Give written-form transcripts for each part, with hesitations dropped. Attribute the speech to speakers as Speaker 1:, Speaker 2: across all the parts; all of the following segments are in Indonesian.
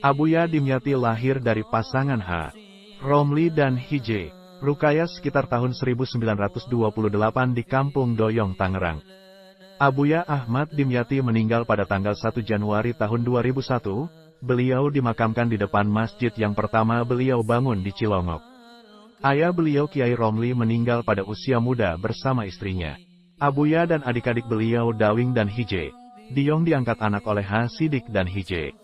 Speaker 1: Abuya Dimyati lahir dari pasangan H. Romli dan Hj. Rukaya sekitar tahun 1928 di Kampung Doyong, Tangerang. Abuya Ahmad Dimyati meninggal pada tanggal 1 Januari tahun 2001, beliau dimakamkan di depan masjid yang pertama beliau bangun di Cilongok. Ayah beliau Kiai Romli meninggal pada usia muda bersama istrinya. Abuya dan adik-adik beliau Dawing dan Hj. Diong diangkat anak oleh H. Sidik dan Hj.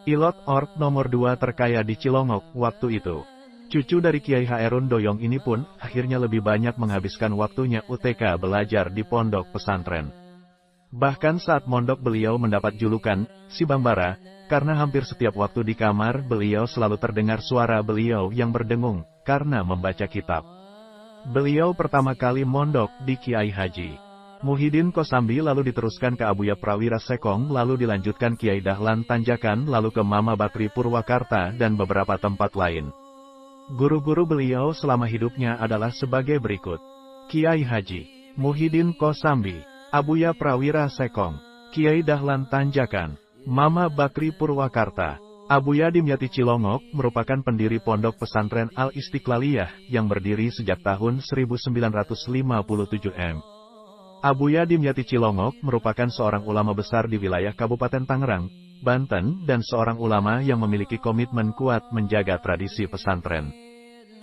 Speaker 1: Ilot Org nomor 2 terkaya di Cilongok waktu itu. Cucu dari Kiai Haerun Doyong ini pun akhirnya lebih banyak menghabiskan waktunya UTK belajar di pondok pesantren. Bahkan saat mondok beliau mendapat julukan si Bambara, karena hampir setiap waktu di kamar beliau selalu terdengar suara beliau yang berdengung karena membaca kitab. Beliau pertama kali mondok di Kiai Haji Muhyiddin Kosambi, lalu diteruskan ke Abuya Prawira Sekong, lalu dilanjutkan Kiai Dahlan Tanjakan, lalu ke Mama Bakri Purwakarta dan beberapa tempat lain. Guru-guru beliau selama hidupnya adalah sebagai berikut: Kiai Haji Muhyiddin Kosambi, Abuya Prawira Sekong, Kiai Dahlan Tanjakan, Mama Bakri Purwakarta. Abuya Dimyati Cilongok merupakan pendiri pondok pesantren Al-Istiqlaliyah yang berdiri sejak tahun 1957 m. Abuya Dimyati Cilongok merupakan seorang ulama besar di wilayah Kabupaten Tangerang, Banten, dan seorang ulama yang memiliki komitmen kuat menjaga tradisi pesantren.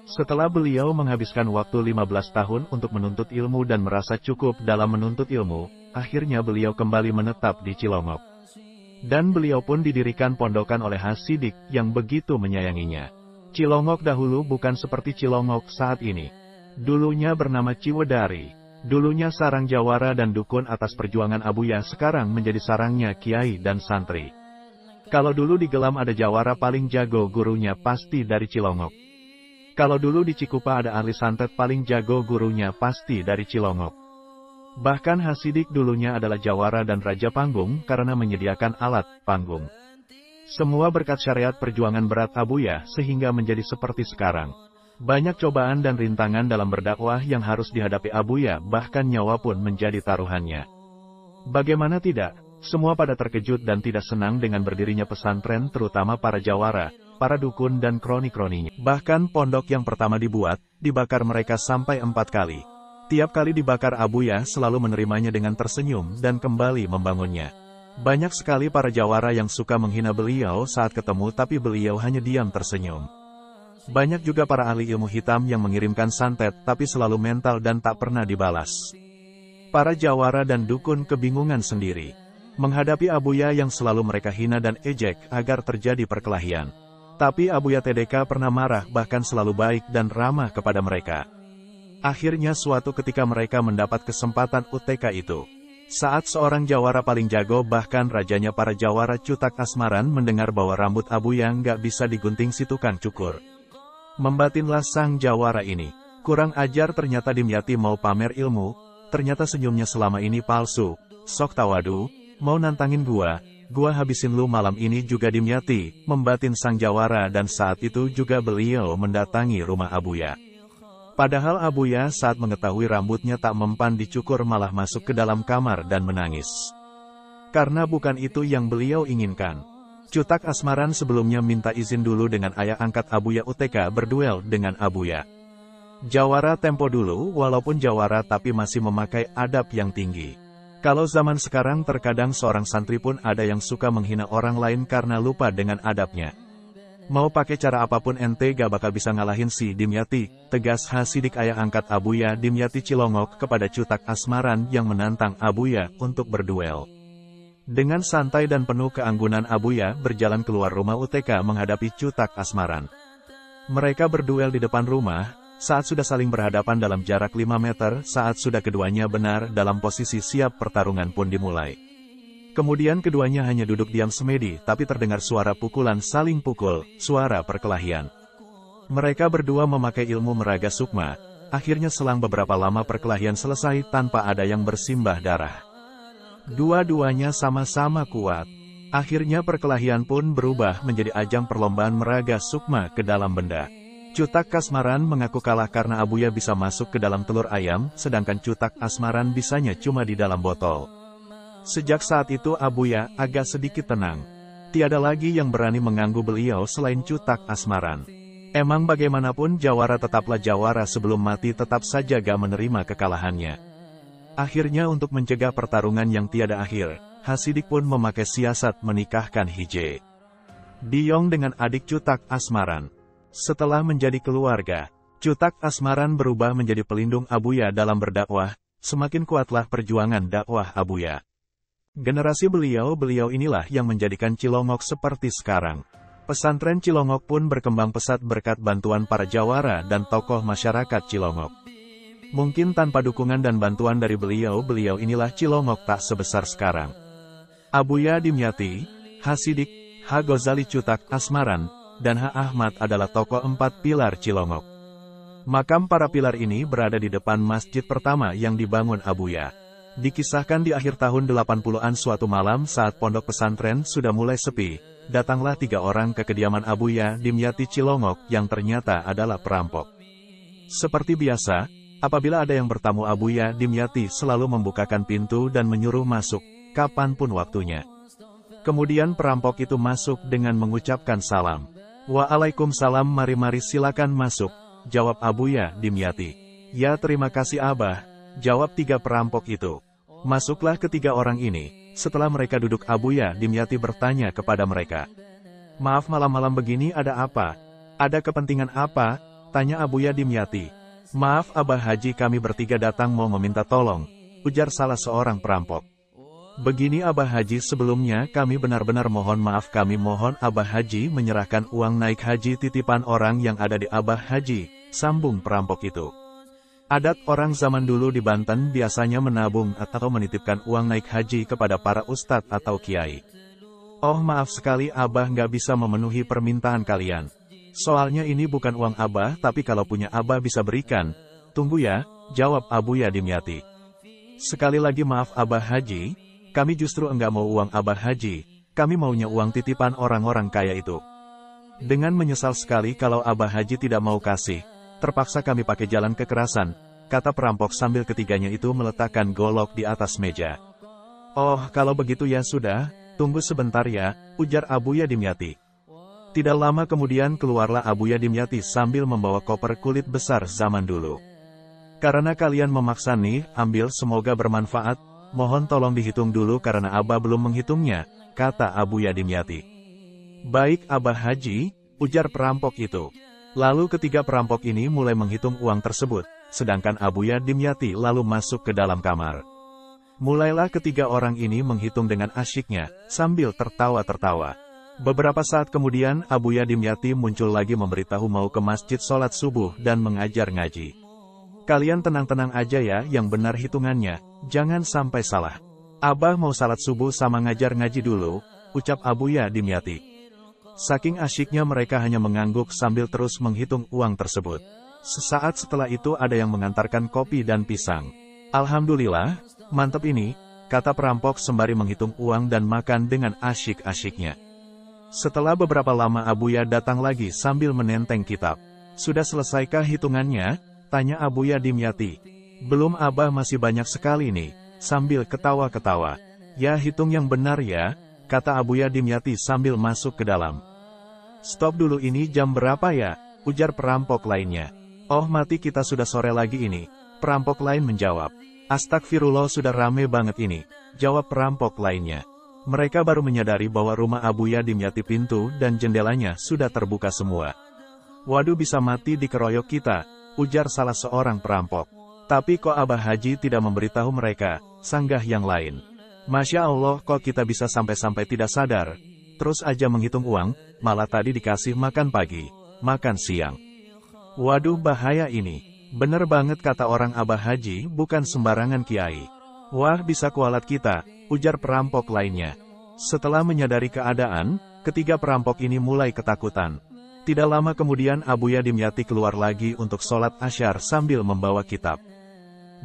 Speaker 1: Setelah beliau menghabiskan waktu 15 tahun untuk menuntut ilmu dan merasa cukup dalam menuntut ilmu, akhirnya beliau kembali menetap di Cilongok. Dan beliau pun didirikan pondokan oleh H. Sidik yang begitu menyayanginya. Cilongok dahulu bukan seperti Cilongok saat ini. Dulunya bernama Ciwedari. Dulunya sarang jawara dan dukun atas perjuangan Abuya, sekarang menjadi sarangnya kiai dan santri. Kalau dulu di Gelam ada jawara paling jago, gurunya pasti dari Cilongok. Kalau dulu di Cikupa ada ahli santet paling jago, gurunya pasti dari Cilongok. Bahkan Hasidik dulunya adalah jawara dan raja panggung karena menyediakan alat panggung. Semua berkat syariat perjuangan berat Abuya sehingga menjadi seperti sekarang. Banyak cobaan dan rintangan dalam berdakwah yang harus dihadapi Abuya, bahkan nyawa pun menjadi taruhannya. Bagaimana tidak, semua pada terkejut dan tidak senang dengan berdirinya pesantren, terutama para jawara, para dukun dan kroni-kroninya. Bahkan pondok yang pertama dibuat, dibakar mereka sampai 4 kali. Tiap kali dibakar Abuya selalu menerimanya dengan tersenyum dan kembali membangunnya. Banyak sekali para jawara yang suka menghina beliau saat ketemu, tapi beliau hanya diam tersenyum. Banyak juga para ahli ilmu hitam yang mengirimkan santet, tapi selalu mental dan tak pernah dibalas. Para jawara dan dukun kebingungan sendiri menghadapi Abuya yang selalu mereka hina dan ejek agar terjadi perkelahian. Tapi Abuya TDK pernah marah, bahkan selalu baik dan ramah kepada mereka. Akhirnya suatu ketika mereka mendapat kesempatan UTK itu. Saat seorang jawara paling jago, bahkan rajanya para jawara, Cutak Asmaran, mendengar bahwa rambut Abuya nggak bisa digunting si tukang cukur. Membatinlah sang jawara ini. Kurang ajar, ternyata Dimyati mau pamer ilmu, ternyata senyumnya selama ini palsu. Sok tawadu, mau nantangin gua habisin lu malam ini juga, Dimyati membatin sang jawara, dan saat itu juga beliau mendatangi rumah Abuya. Padahal Abuya saat mengetahui rambutnya tak mempan dicukur malah masuk ke dalam kamar dan menangis. Karena bukan itu yang beliau inginkan. Cutak Asmaran sebelumnya minta izin dulu dengan ayah angkat Abuya UTK berduel dengan Abuya. Jawara tempo dulu, walaupun jawara tapi masih memakai adab yang tinggi. Kalau zaman sekarang terkadang seorang santri pun ada yang suka menghina orang lain karena lupa dengan adabnya. Mau pakai cara apapun ente gak bakal bisa ngalahin si Dimyati, tegas Hasidik ayah angkat Abuya Dimyati Cilongok kepada Cutak Asmaran yang menantang Abuya untuk berduel. Dengan santai dan penuh keanggunan Abuya berjalan keluar rumah UTK menghadapi Cutak Asmaran. Mereka berduel di depan rumah, saat sudah saling berhadapan dalam jarak 5 meter, saat sudah keduanya benar dalam posisi siap, pertarungan pun dimulai. Kemudian keduanya hanya duduk diam semedi, tapi terdengar suara pukulan saling pukul, suara perkelahian. Mereka berdua memakai ilmu meraga sukma, akhirnya selang beberapa lama perkelahian selesai tanpa ada yang bersimbah darah. Dua-duanya sama-sama kuat. Akhirnya perkelahian pun berubah menjadi ajang perlombaan meraga sukma ke dalam benda. Cutak Asmaran mengaku kalah karena Abuya bisa masuk ke dalam telur ayam, sedangkan Cutak Asmaran bisanya cuma di dalam botol. Sejak saat itu Abuya agak sedikit tenang. Tiada lagi yang berani mengganggu beliau selain Cutak Asmaran. Emang bagaimanapun Jawara tetaplah Jawara, sebelum mati tetap saja gak menerima kekalahannya. Akhirnya untuk mencegah pertarungan yang tiada akhir, Hasidik pun memakai siasat menikahkan Hije Diyong dengan adik Cutak Asmaran. Setelah menjadi keluarga, Cutak Asmaran berubah menjadi pelindung Abuya dalam berdakwah. Semakin kuatlah perjuangan dakwah Abuya. Generasi beliau inilah yang menjadikan Cilongok seperti sekarang. Pesantren Cilongok pun berkembang pesat berkat bantuan para jawara dan tokoh masyarakat Cilongok. Mungkin tanpa dukungan dan bantuan dari beliau inilah Cilongok tak sebesar sekarang. Abuya Dimyati, Hasidik, H. Ghazali Cutak Asmaran, dan H. Ahmad adalah tokoh 4 pilar Cilongok. Makam para pilar ini berada di depan masjid pertama yang dibangun Abuya. Dikisahkan di akhir tahun 80-an suatu malam saat pondok pesantren sudah mulai sepi, datanglah 3 orang ke kediaman Abuya Dimyati Cilongok yang ternyata adalah perampok. Seperti biasa, apabila ada yang bertamu Abuya Dimyati selalu membukakan pintu dan menyuruh masuk, kapanpun waktunya. Kemudian perampok itu masuk dengan mengucapkan salam. Waalaikumsalam, mari silakan masuk, jawab Abuya Dimyati. Ya terima kasih Abah, jawab 3 perampok itu. Masuklah ke 3 orang ini. Setelah mereka duduk, Abuya Dimyati bertanya kepada mereka. Maaf, malam-malam begini ada apa? Ada kepentingan apa? Tanya Abuya Dimyati. Maaf Abah Haji, kami bertiga datang mau meminta tolong, ujar salah seorang perampok. Begini Abah Haji, sebelumnya kami benar-benar mohon maaf, kami mohon Abah Haji menyerahkan uang naik haji titipan orang yang ada di Abah Haji, sambung perampok itu. Adat orang zaman dulu di Banten biasanya menabung atau menitipkan uang naik haji kepada para ustadz atau kiai. Oh maaf sekali Abah nggak bisa memenuhi permintaan kalian. Soalnya ini bukan uang Abah, tapi kalau punya Abah bisa berikan. Tunggu ya, jawab Abuya Dimyati. Sekali lagi maaf Abah Haji, kami justru enggak mau uang Abah Haji, kami maunya uang titipan orang-orang kaya itu. Dengan menyesal sekali kalau Abah Haji tidak mau kasih, terpaksa kami pakai jalan kekerasan, kata perampok sambil ketiganya itu meletakkan golok di atas meja. Oh, kalau begitu ya sudah, tunggu sebentar ya, ujar Abuya Dimyati. Tidak lama kemudian keluarlah Abuya Dimyati sambil membawa koper kulit besar zaman dulu. Karena kalian memaksa nih, ambil, semoga bermanfaat, mohon tolong dihitung dulu karena Abah belum menghitungnya, kata Abuya Dimyati. Baik Abah Haji, ujar perampok itu. Lalu ketiga perampok ini mulai menghitung uang tersebut, sedangkan Abuya Dimyati lalu masuk ke dalam kamar. Mulailah ketiga orang ini menghitung dengan asyiknya, sambil tertawa-tertawa. Beberapa saat kemudian Abuya Dimyati muncul lagi memberitahu mau ke masjid sholat subuh dan mengajar ngaji. Kalian tenang-tenang aja ya, yang benar hitungannya, jangan sampai salah. Abah mau salat subuh sama ngajar ngaji dulu, ucap Abuya Dimyati. Saking asyiknya mereka hanya mengangguk sambil terus menghitung uang tersebut. Sesaat setelah itu ada yang mengantarkan kopi dan pisang. Alhamdulillah, mantap ini, kata perampok sembari menghitung uang dan makan dengan asyik-asyiknya. Setelah beberapa lama Abuya datang lagi sambil menenteng kitab. Sudah selesaikah hitungannya? Tanya Abuya Dimyati. Belum Abah, masih banyak sekali nih, sambil ketawa-ketawa. Ya hitung yang benar ya, kata Abuya Dimyati sambil masuk ke dalam. Stop dulu, ini jam berapa ya? Ujar perampok lainnya. Oh mati, kita sudah sore lagi ini, perampok lain menjawab. Astagfirullah, sudah rame banget ini, jawab perampok lainnya. Mereka baru menyadari bahwa rumah Abuya Dimyati pintu dan jendelanya sudah terbuka semua. Waduh, bisa mati dikeroyok kita, ujar salah seorang perampok. Tapi kok Abah Haji tidak memberitahu mereka, sanggah yang lain. Masya Allah, kok kita bisa sampai-sampai tidak sadar. Terus aja menghitung uang, malah tadi dikasih makan pagi, makan siang. Waduh, bahaya ini. Bener banget kata orang, Abah Haji bukan sembarangan kiai. Wah, bisa kualat kita, ujar perampok lainnya. Setelah menyadari keadaan, ketiga perampok ini mulai ketakutan. Tidak lama kemudian Abuya Dimyati keluar lagi untuk sholat asyar sambil membawa kitab.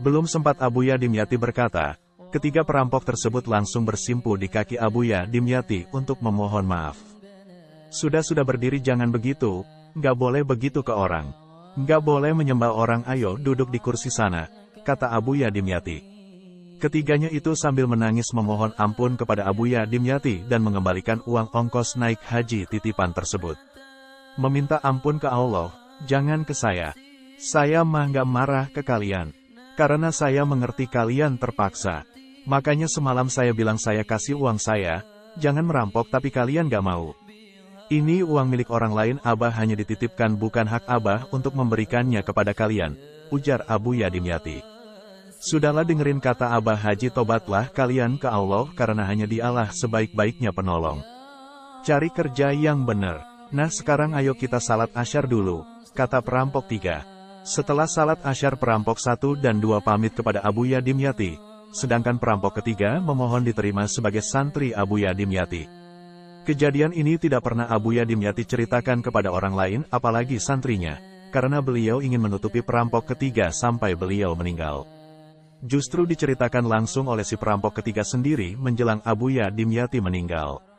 Speaker 1: Belum sempat Abuya Dimyati berkata, ketiga perampok tersebut langsung bersimpu di kaki Abuya Dimyati untuk memohon maaf. Sudah berdiri, jangan begitu, nggak boleh begitu ke orang. Nggak boleh menyembah orang, ayo duduk di kursi sana, kata Abuya Dimyati. Ketiganya itu sambil menangis memohon ampun kepada Abuya Dimyati dan mengembalikan uang ongkos naik haji titipan tersebut. Meminta ampun ke Allah, jangan ke saya. Saya mah gak marah ke kalian. Karena saya mengerti kalian terpaksa. Makanya semalam saya bilang saya kasih uang saya, jangan merampok tapi kalian gak mau. Ini uang milik orang lain, Abah hanya dititipkan bukan hak Abah untuk memberikannya kepada kalian, ujar Abuya Dimyati. Sudahlah dengerin kata Abah Haji, tobatlah kalian ke Allah karena hanya Dialah sebaik-baiknya penolong. Cari kerja yang benar. Nah sekarang ayo kita salat asyar dulu, kata perampok 3. Setelah salat asyar perampok 1 dan 2 pamit kepada Abuya Dimyati, sedangkan perampok ketiga memohon diterima sebagai santri Abuya Dimyati. Kejadian ini tidak pernah Abuya Dimyati ceritakan kepada orang lain, apalagi santrinya, karena beliau ingin menutupi perampok ketiga sampai beliau meninggal. Justru diceritakan langsung oleh si perampok ketiga sendiri menjelang Abuya Dimyati meninggal.